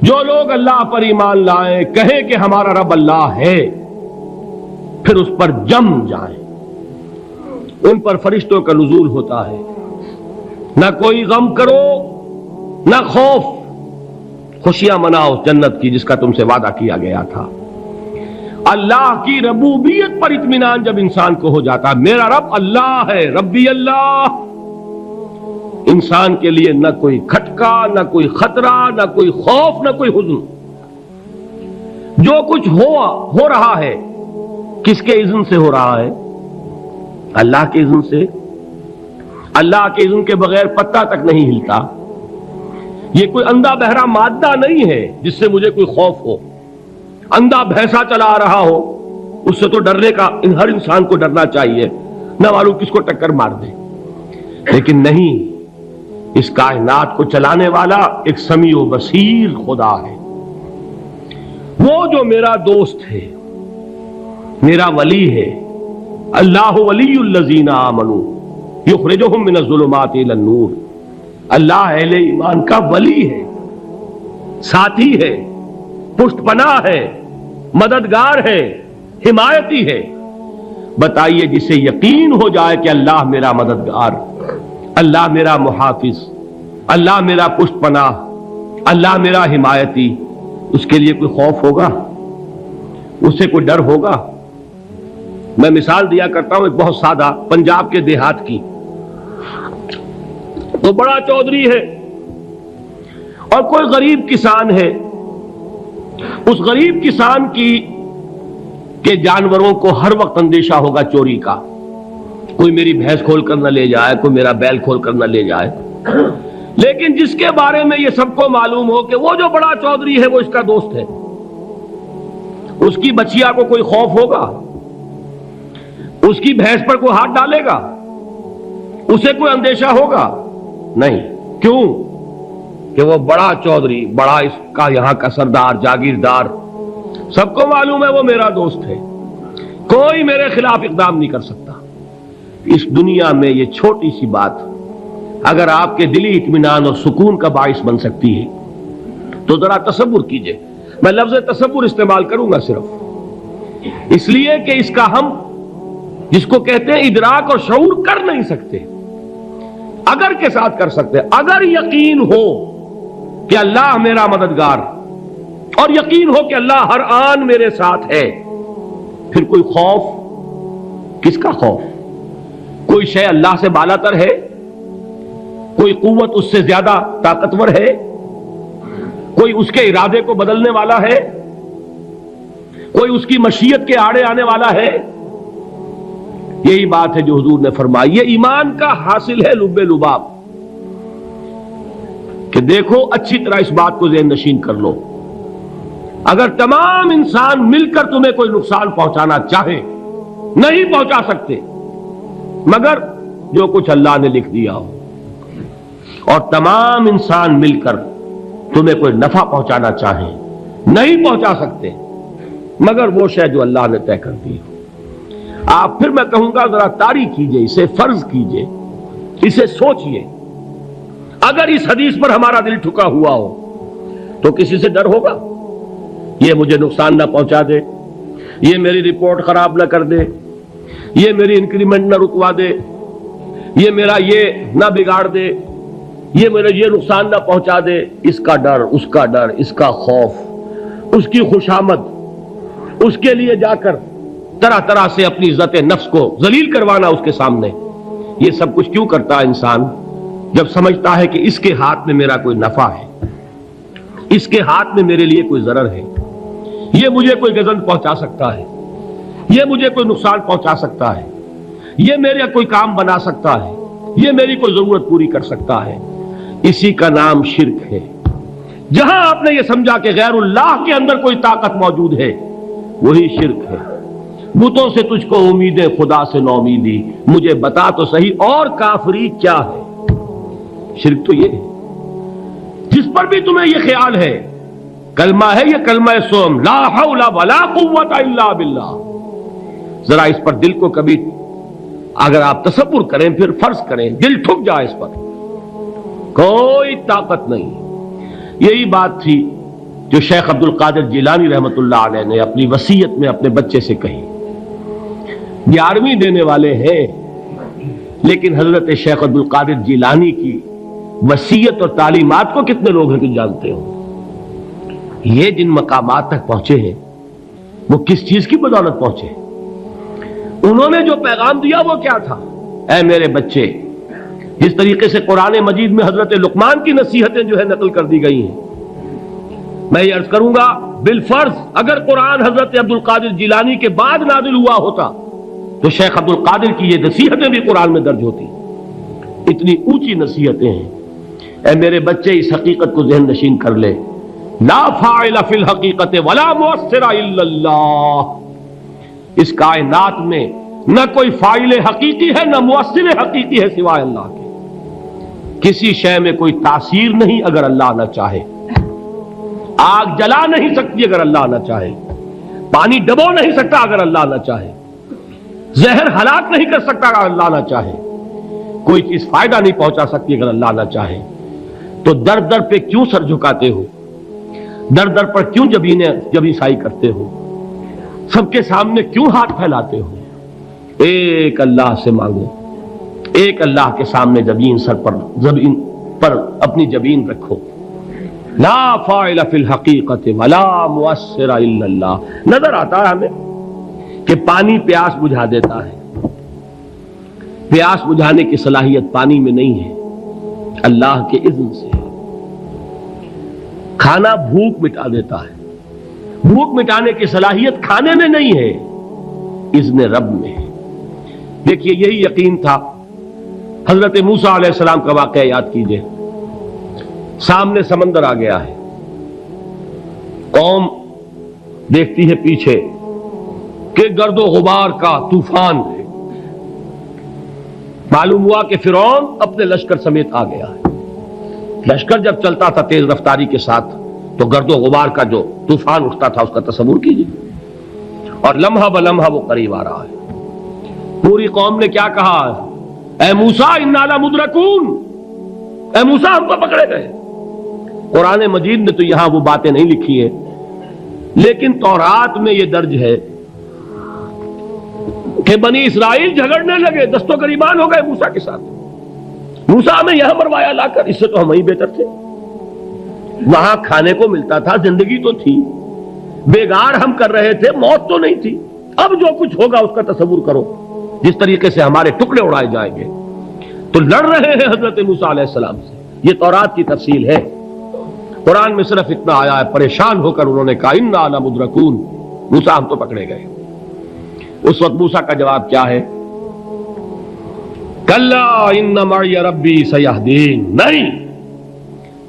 جو لوگ اللہ پر ایمان لائیں، کہیں کہ ہمارا رب اللہ ہے، پھر اس پر جم جائیں، ان پر فرشتوں کا نزول ہوتا ہے، نہ کوئی غم کرو نہ خوف، خوشیاں مناؤ جنت کی جس کا تم سے وعدہ کیا گیا تھا۔ اللہ کی ربوبیت پر اطمینان جب انسان کو ہو جاتا، میرا رب اللہ ہے، ربی اللہ، انسان کے لیے نہ کوئی کھٹکا، نہ کوئی خطرہ، نہ کوئی خوف، نہ کوئی حزن۔ جو کچھ ہو رہا ہے کس کے اذن سے ہو رہا ہے؟ اللہ کے اذن سے۔ اللہ کے اذن کے بغیر پتہ تک نہیں ہلتا۔ یہ کوئی اندھا بہرا مادہ نہیں ہے جس سے مجھے کوئی خوف ہو۔ اندھا بھینسا چلا آ رہا ہو اس سے تو ڈرنے کا ہر انسان کو ڈرنا چاہیے، نہ معلوم کس کو ٹکر مار دے، لیکن نہیں، اس کائنات کو چلانے والا ایک سمیع و بصیر خدا ہے، وہ جو میرا دوست ہے، میرا ولی ہے۔ اللہ ولی الذین آمنوا یخرجہم من الظلمات الی النور۔ اللہ اہل ایمان کا ولی ہے، ساتھی ہے، پشت پناہ ہے، مددگار ہے، حمایتی ہے۔ بتائیے جسے یقین ہو جائے کہ اللہ میرا مددگار، اللہ میرا محافظ، اللہ میرا پشت پناہ، اللہ میرا حمایتی، اس کے لیے کوئی خوف ہوگا؟ اس سے کوئی ڈر ہوگا؟ میں مثال دیا کرتا ہوں ایک بہت سادہ، پنجاب کے دیہات کی۔ تو بڑا چودھری ہے اور کوئی غریب کسان ہے، اس غریب کسان کے جانوروں کو ہر وقت اندیشہ ہوگا چوری کا، کوئی میری بھینس کھول کر نہ لے جائے، کوئی میرا بیل کھول کر نہ لے جائے۔ لیکن جس کے بارے میں یہ سب کو معلوم ہو کہ وہ جو بڑا چودھری ہے وہ اس کا دوست ہے، اس کی بچیا کو کوئی خوف ہوگا؟ اس کی بھینس پر کوئی ہاتھ ڈالے گا؟ اسے کوئی اندیشہ ہوگا؟ نہیں۔ کیوں؟ کہ وہ بڑا چودھری، بڑا اس کا یہاں کا سردار، جاگیردار، سب کو معلوم ہے وہ میرا دوست ہے، کوئی میرے خلاف اقدام نہیں کر سکتا۔ اس دنیا میں یہ چھوٹی سی بات اگر آپ کے دلی اطمینان اور سکون کا باعث بن سکتی ہے تو ذرا تصور کیجئے۔ میں لفظ تصور استعمال کروں گا صرف اس لیے کہ اس کا ہم جس کو کہتے ہیں ادراک اور شعور کر نہیں سکتے، اگر کے ساتھ کر سکتے۔ اگر یقین ہو کہ اللہ میرا مددگار اور یقین ہو کہ اللہ ہر آن میرے ساتھ ہے، پھر کوئی خوف، کس کا خوف؟ کوئی شے اللہ سے بالا تر ہے؟ کوئی قوت اس سے زیادہ طاقتور ہے؟ کوئی اس کے ارادے کو بدلنے والا ہے؟ کوئی اس کی مشیت کے آڑے آنے والا ہے؟ یہی بات ہے جو حضور نے فرمائی، یہ ایمان کا حاصل ہے لب لباب، کہ دیکھو اچھی طرح اس بات کو ذہن نشین کر لو، اگر تمام انسان مل کر تمہیں کوئی نقصان پہنچانا چاہے نہیں پہنچا سکتے، مگر جو کچھ اللہ نے لکھ دیا ہو، اور تمام انسان مل کر تمہیں کوئی نفع پہنچانا چاہیں نہیں پہنچا سکتے، مگر وہ شے جو اللہ نے طے کر دی ہو۔ آپ پھر میں کہوں گا ذرا طاری کیجئے، اسے فرض کیجئے، اسے سوچئے، اگر اس حدیث پر ہمارا دل ٹھکا ہوا ہو تو کسی سے ڈر ہوگا؟ یہ مجھے نقصان نہ پہنچا دے، یہ میری رپورٹ خراب نہ کر دے، یہ میری انکریمنٹ نہ رکوا دے، یہ میرا یہ نہ بگاڑ دے، یہ میرا یہ نقصان نہ پہنچا دے۔ اس کا ڈر، اس کا ڈر، اس کا خوف، اس کی خوشامد، اس کے لیے جا کر طرح طرح سے اپنی عزت نفس کو ذلیل کروانا اس کے سامنے، یہ سب کچھ کیوں کرتا ہے انسان؟ جب سمجھتا ہے کہ اس کے ہاتھ میں میرا کوئی نفع ہے، اس کے ہاتھ میں میرے لیے کوئی ضرر ہے، یہ مجھے کوئی گزن پہنچا سکتا ہے، یہ مجھے کوئی نقصان پہنچا سکتا ہے، یہ میرا کوئی کام بنا سکتا ہے، یہ میری کوئی ضرورت پوری کر سکتا ہے، اسی کا نام شرک ہے۔ جہاں آپ نے یہ سمجھا کہ غیر اللہ کے اندر کوئی طاقت موجود ہے، وہی شرک ہے۔ بتوں سے تجھ کو امید ہے، خدا سے نو امیدی، مجھے بتا تو صحیح اور کافری کیا ہے؟ شرک تو یہ ہے۔ جس پر بھی تمہیں یہ خیال ہے، کلمہ ہے یہ کلمہ سوم، لا حول ولا قوت الا باللہ، ذرا اس پر دل کو کبھی اگر آپ تصور کریں، پھر فرض کریں، دل ٹھک جائے اس پر، کوئی طاقت نہیں۔ یہی بات تھی جو شیخ عبد القادر جیلانی رحمۃ اللہ علیہ نے اپنی وصیت میں اپنے بچے سے کہی. 11ویں دینے والے ہیں، لیکن حضرت شیخ عبد القادر جیلانی کی وصیت اور تعلیمات کو کتنے لوگ ہیں کہ جانتے ہو؟ یہ جن مقامات تک پہنچے ہیں وہ کس چیز کی بدولت پہنچے؟ انہوں نے جو پیغام دیا وہ کیا تھا؟ اے میرے بچے، جس طریقے سے قرآن مجید میں حضرت لقمان کی نصیحتیں جو ہے نقل کر دی گئی ہیں، میں یہ عرض کروں گا بالفرض اگر قرآن حضرت عبد القادر جیلانی کے بعد نازل ہوا ہوتا تو شیخ عبد القادر کی یہ نصیحتیں بھی قرآن میں درج ہوتی. اتنی اونچی نصیحتیں ہیں. اے میرے بچے، اس حقیقت کو ذہن نشین کر لے، لا فاعل فی الحقیقت ولا مؤثر الا اللہ. اس کائنات میں نہ کوئی فاعل حقیقی ہے نہ مؤثر حقیقی ہے سوائے اللہ کے. کسی شے میں کوئی تاثیر نہیں اگر اللہ نہ چاہے. آگ جلا نہیں سکتی اگر اللہ نہ چاہے. پانی ڈبو نہیں سکتا اگر اللہ نہ چاہے. زہر ہلاک نہیں کر سکتا اگر اللہ نہ چاہے. کوئی چیز فائدہ نہیں پہنچا سکتی اگر اللہ نہ چاہے. تو در در پہ کیوں سر جھکاتے ہو؟ در در پر کیوں جبیں سائی کرتے ہو؟ سب کے سامنے کیوں ہاتھ پھیلاتے ہو؟ ایک اللہ سے مانگو. ایک اللہ کے سامنے زبین پر اپنی جبین رکھو. لا فاعل فی الحقیقت ولا مؤثر الا اللہ. نظر آتا ہے ہمیں کہ پانی پیاس بجھا دیتا ہے. پیاس بجھانے کی صلاحیت پانی میں نہیں ہے، اللہ کے اذن سے. کھانا بھوک مٹا دیتا ہے. بھوک مٹانے کی صلاحیت کھانے میں نہیں ہے، اذن رب میں ہے. دیکھیے یہی یقین تھا. حضرت موسیٰ علیہ السلام کا واقعہ یاد کیجئے. سامنے سمندر آ گیا ہے، قوم دیکھتی ہے پیچھے کہ گرد و غبار کا طوفان ہے. معلوم ہوا کہ فرعون اپنے لشکر سمیت آ گیا ہے. لشکر جب چلتا تھا تیز رفتاری کے ساتھ تو گرد و غبار کا جو طوفان اٹھتا تھا اس کا تصور کیجیے. اور لمحہ بلمحہ وہ قریب آ رہا ہے. پوری قوم نے کیا کہا؟ اے موسیٰ انا لمدرکون، اے موسیٰ ہم کو پکڑے گئے. قرآن مجید نے تو یہاں وہ باتیں نہیں لکھی ہیں، لیکن تورات میں یہ درج ہے کہ بنی اسرائیل جھگڑنے لگے، دست و گریبان ہو گئے موسیٰ کے ساتھ. موسیٰ ہمیں یہاں مروایا لا کر، اس سے تو ہم ہی بہتر تھے. وہاں کھانے کو ملتا تھا، زندگی تو تھی، بیگار ہم کر رہے تھے، موت تو نہیں تھی. اب جو کچھ ہوگا اس کا تصور کرو، جس طریقے سے ہمارے ٹکڑے اڑائے جائیں گے. تو لڑ رہے ہیں حضرت موسیٰ علیہ السلام سے. یہ تورات کی تفصیل ہے. قرآن میں صرف اتنا آیا ہے، پریشان ہو کر انہوں نے کہا انا لمدرکون، موسیٰ ہم تو پکڑے گئے. اس وقت موسیٰ کا جواب کیا ہے؟ کلا ان معی ربی سیہدین. نہیں،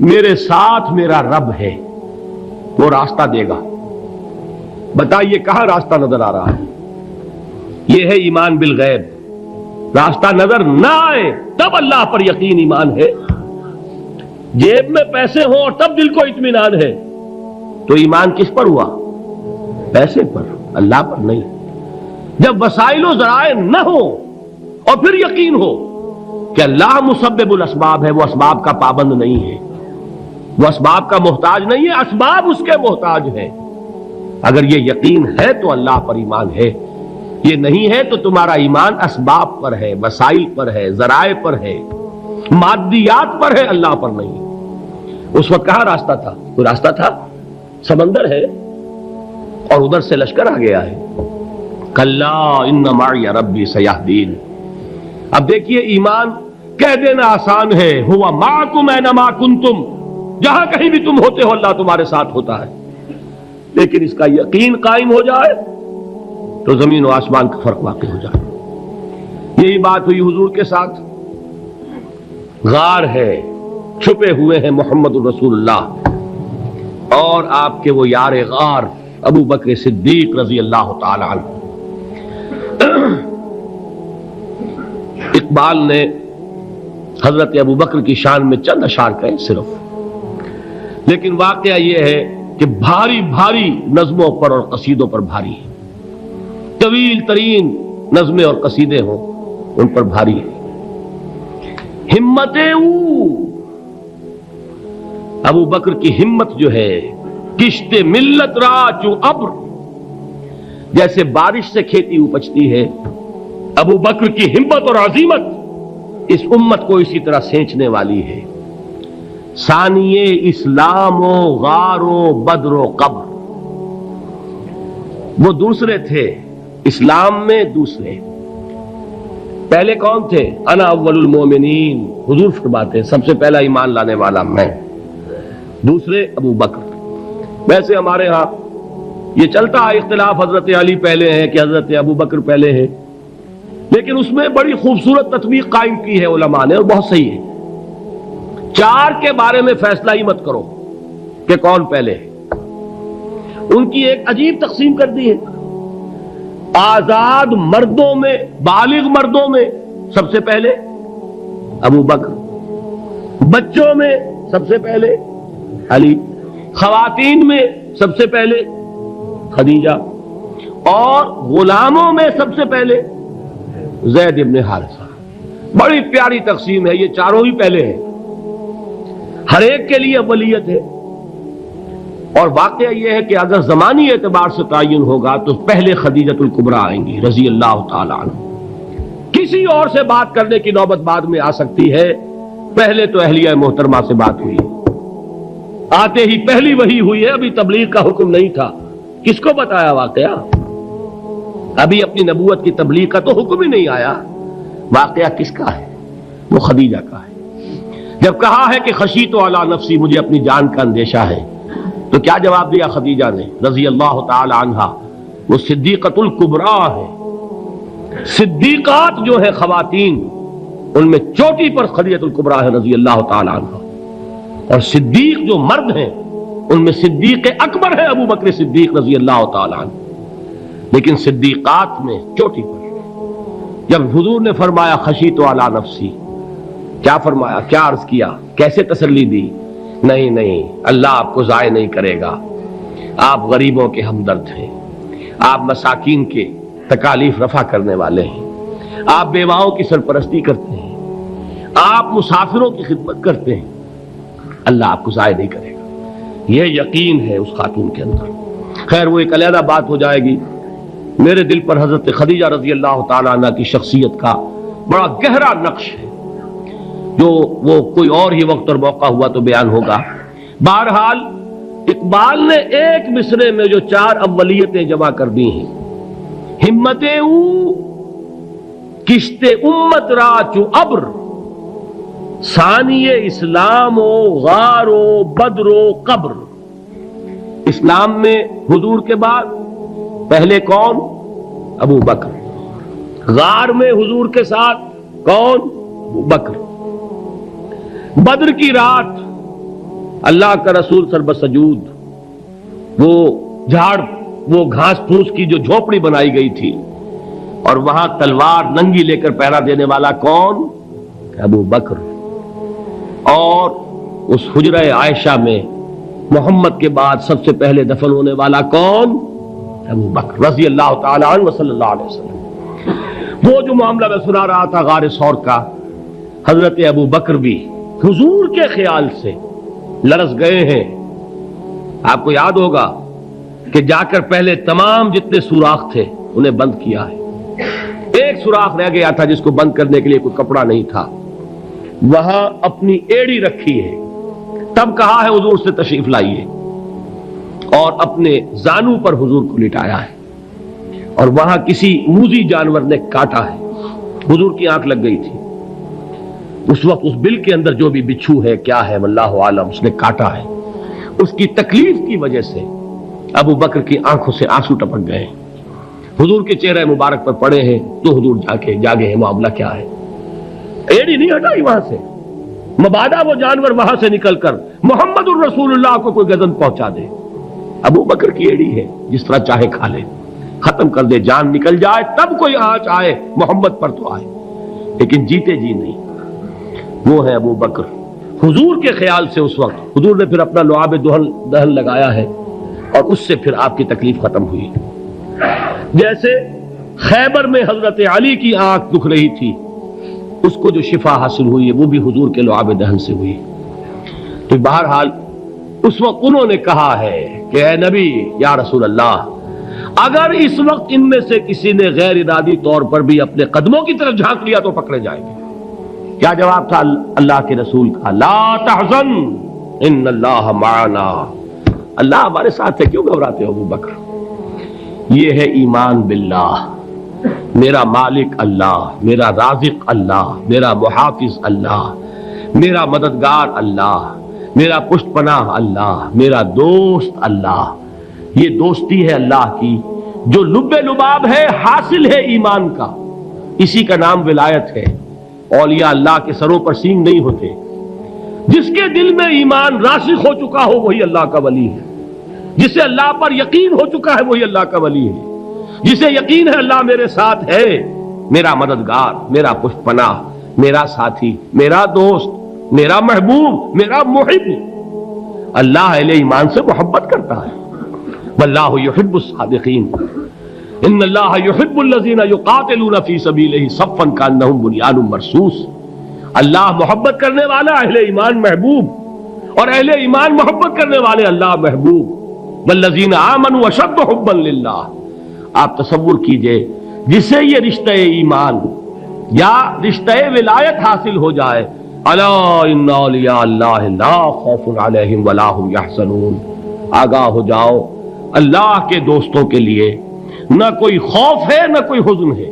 میرے ساتھ میرا رب ہے، وہ راستہ دے گا. بتائیے کہاں راستہ نظر آ رہا ہے؟ یہ ہے ایمان بالغیب. راستہ نظر نہ آئے تب اللہ پر یقین ایمان ہے. جیب میں پیسے ہوں اور تب دل کو اطمینان ہے تو ایمان کس پر ہوا؟ پیسے پر، اللہ پر نہیں. جب وسائل و ذرائع نہ ہو اور پھر یقین ہو کہ اللہ مسبب الاسباب ہے، وہ اسباب کا پابند نہیں ہے، وہ اسباب کا محتاج نہیں ہے، اسباب اس کے محتاج ہے. اگر یہ یقین ہے تو اللہ پر ایمان ہے. یہ نہیں ہے تو تمہارا ایمان اسباب پر ہے، وسائل پر ہے، ذرائع پر ہے، مادیات پر ہے، اللہ پر نہیں. اس وقت کہاں راستہ تھا؟ کوئی راستہ تھا؟ سمندر ہے اور ادھر سے لشکر آ گیا ہے. کلا ان معی ربی سیہدین. اب دیکھیے ایمان کہہ دینا آسان ہے، ہوا معکم اینما کنتم، جہاں کہیں بھی تم ہوتے ہو اللہ تمہارے ساتھ ہوتا ہے. لیکن اس کا یقین قائم ہو جائے تو زمین و آسمان کا فرق واقع ہو جائے. یہی بات ہوئی حضور کے ساتھ. غار ہے، چھپے ہوئے ہیں محمد الرسول اللہ اور آپ کے وہ یار غار ابو بکر صدیق رضی اللہ تعالی عنہ. اقبال نے حضرت ابو بکر کی شان میں چند اشعار کہے صرف، لیکن واقعہ یہ ہے کہ بھاری بھاری نظموں پر اور قصیدوں پر بھاری ہے. طویل ترین نظمیں اور قصیدے ہوں ان پر بھاری ہے. ہمت ابو بکر کی ہمت جو ہے کشت ملت را چو ابر، جیسے بارش سے کھیتی اپجتی ہے، ابو بکر کی ہمت اور عزیمت اس امت کو اسی طرح سینچنے والی ہے۔ ثانیے اسلام و غار و بدر و قبر، وہ دوسرے تھے اسلام میں، دوسرے پہلے کون تھے؟ انا اول المومنین، حضور فرماتے ہیں سب سے پہلا ایمان لانے والا میں، دوسرے ابو بکر۔ ویسے ہمارے ہاں یہ چلتا ہے اختلاف، حضرت علی پہلے ہیں کہ حضرت ابو بکر پہلے ہیں، لیکن اس میں بڑی خوبصورت تطبیق قائم کی ہے علماء نے، اور بہت صحیح ہے۔ چار کے بارے میں فیصلہ ہی مت کرو کہ کون پہلے ہے، ان کی ایک عجیب تقسیم کر دی ہے۔ آزاد مردوں میں، بالغ مردوں میں سب سے پہلے ابو بکر، بچوں میں سب سے پہلے علی، خواتین میں سب سے پہلے خدیجہ، اور غلاموں میں سب سے پہلے زید ابن حارثہ۔ بڑی پیاری تقسیم ہے، یہ چاروں ہی پہلے ہیں، ہر ایک کے لیے اولیت ہے۔ اور واقعہ یہ ہے کہ اگر زمانی اعتبار سے تعین ہوگا تو پہلے خدیجۃ الکبریٰ آئیں گی رضی اللہ تعالی عنہ، کسی اور سے بات کرنے کی نوبت بعد میں آ سکتی ہے، پہلے تو اہلیہ محترمہ سے بات ہوئی، آتے ہی پہلی وحی ہوئی ہے، ابھی تبلیغ کا حکم نہیں تھا۔ کس کو بتایا واقعہ؟ ابھی اپنی نبوت کی تبلیغ کا تو حکم ہی نہیں آیا، واقعہ کس کا ہے؟ وہ خدیجہ کا ہے۔ جب کہا ہے کہ خشیت علی نفسی، مجھے اپنی جان کا اندیشہ ہے، تو کیا جواب دیا خدیجہ نے رضی اللہ تعالی عنہا؟ وہ صدیقۃ الکبریٰ ہے۔ صدیقات جو ہے خواتین، ان میں چوٹی پر خدیجۃ الکبریٰ ہے رضی اللہ تعالی عنہا، اور صدیق جو مرد ہیں ان میں صدیق اکبر ہے ابو بکر صدیق رضی اللہ تعالی عنہ، لیکن صدیقات میں چوٹی پر۔ جب حضور نے فرمایا خشیت علی نفسی، کیا فرمایا، کیا عرض کیا، کیسے تسلی دی؟ نہیں نہیں، اللہ آپ کو ضائع نہیں کرے گا، آپ غریبوں کے ہمدرد ہیں، آپ مساکین کے تکالیف رفع کرنے والے ہیں، آپ بیواؤں کی سرپرستی کرتے ہیں، آپ مسافروں کی خدمت کرتے ہیں، اللہ آپ کو ضائع نہیں کرے گا۔ یہ یقین ہے اس خاتون کے اندر۔ خیر وہ ایک علیحدہ بات ہو جائے گی۔ میرے دل پر حضرت خدیجہ رضی اللہ تعالیٰ عنہ کی شخصیت کا بڑا گہرا نقش ہے، جو وہ کوئی اور ہی وقت اور موقع ہوا تو بیان ہوگا۔ بہرحال اقبال نے ایک مصرے میں جو چار اولیتیں جمع کر دی ہیں، ہمتیں او کشت امت را چو ابر، ثانی اسلام و غار و بدر و قبر۔ اسلام میں حضور کے بعد پہلے کون؟ ابو بکر۔ غار میں حضور کے ساتھ کون؟ ابو بکر۔ بدر کی رات اللہ کا رسول سر بسجود، وہ جھاڑ، وہ گھاس پھوس کی جو جھوپڑی بنائی گئی تھی، اور وہاں تلوار ننگی لے کر پہرا دینے والا کون؟ ابو بکر۔ اور اس حجرہ عائشہ میں محمد کے بعد سب سے پہلے دفن ہونے والا کون؟ ابو بکر رضی اللہ تعالی عنہ صلی اللہ علیہ وسلم۔ وہ جو معاملہ میں سنا رہا تھا غار ثور کا، حضرت ابو بکر بھی حضور کے خیال سے لرز گئے ہیں۔ آپ کو یاد ہوگا کہ جا کر پہلے تمام جتنے سوراخ تھے انہیں بند کیا ہے، ایک سوراخ رہ گیا تھا جس کو بند کرنے کے لیے کوئی کپڑا نہیں تھا، وہاں اپنی ایڑی رکھی ہے، تب کہا ہے حضور سے تشریف لائیے، اور اپنے زانو پر حضور کو لٹایا ہے، اور وہاں کسی موذی جانور نے کاٹا ہے، حضور کی آنکھ لگ گئی تھی، اس وقت اس بل کے اندر جو بھی بچھو ہے کیا ہے واللہ عالم، اس نے کاٹا ہے، اس کی تکلیف کی وجہ سے ابو بکر کی آنکھوں سے آنسو ٹپک گئے، حضور کے چہرے مبارک پر پڑے ہیں، تو حضور جاگے ہیں، معاملہ کیا ہے؟ ایڑی نہیں ہٹائی وہاں سے، مبادا وہ جانور وہاں سے نکل کر محمد الرسول اللہ کو کوئی گزن پہنچا دے، ابو بکر کی ایڑی ہے، جس طرح چاہے کھا لے، ختم کر دے، جان نکل جائے تب کوئی آنچ آئے، محمد پر تو آئے، لیکن جیتے جی نہیں۔ وہ ہے ابو بکر۔ حضور کے خیال سے اس وقت حضور نے پھر اپنا لعاب دہن لگایا ہے، اور اس سے پھر آپ کی تکلیف ختم ہوئی۔ جیسے خیبر میں حضرت علی کی آنکھ دکھ رہی تھی، اس کو جو شفا حاصل ہوئی ہے وہ بھی حضور کے لعاب دہن سے ہوئی۔ تو بہرحال اس وقت انہوں نے کہا ہے کہ اے نبی یا رسول اللہ، اگر اس وقت ان میں سے کسی نے غیر ارادی طور پر بھی اپنے قدموں کی طرف جھانک لیا تو پکڑے جائیں گے۔ کیا جواب تھا اللہ کے رسول کا؟ لا تحزن ان اللہ معنا، اللہ ہمارے ساتھ ہے، کیوں گھبراتے ہو ابو بکر؟ یہ ہے ایمان باللہ، میرا مالک اللہ، میرا رازق اللہ، میرا محافظ اللہ، میرا مددگار اللہ، میرا پشت پناہ اللہ، میرا دوست اللہ۔ یہ دوستی ہے اللہ کی جو لب لباب ہے، حاصل ہے ایمان کا، اسی کا نام ولایت ہے۔ اولیاء اللہ کے سروں پر سینگ نہیں ہوتے، جس کے دل میں ایمان راسخ ہو چکا ہو وہی اللہ کا ولی ہے، جسے اللہ پر یقین ہو چکا ہے وہی اللہ کا ولی ہے، جسے یقین ہے اللہ میرے ساتھ ہے، میرا مددگار، میرا پشت پناہ، میرا ساتھی، میرا دوست، میرا محبوب، میرا محب۔ اللہ اہل ایمان سے محبت کرتا ہے۔ واللہ یحب الصادقین، ان اللہ یحب الذین یقاتلون فی سبیلہ صفا کانہم بنیان مرصوص۔ اللہ محبت کرنے والا، اہل ایمان محبوب، اور اہل ایمان محبت کرنے والے اللہ محبوب۔ والذین آمنوا اشد حبا للہ۔ آپ تصور کیجئے جسے یہ رشتہ ایمان یا رشتہ ولایت حاصل ہو جائے، الا ان اولیاء اللہ لا خوف علیہم ولا هم یحزنون، آگاہ ہو جاؤ، اللہ کے دوستوں کے لیے نہ کوئی خوف ہے نہ کوئی حزن ہے۔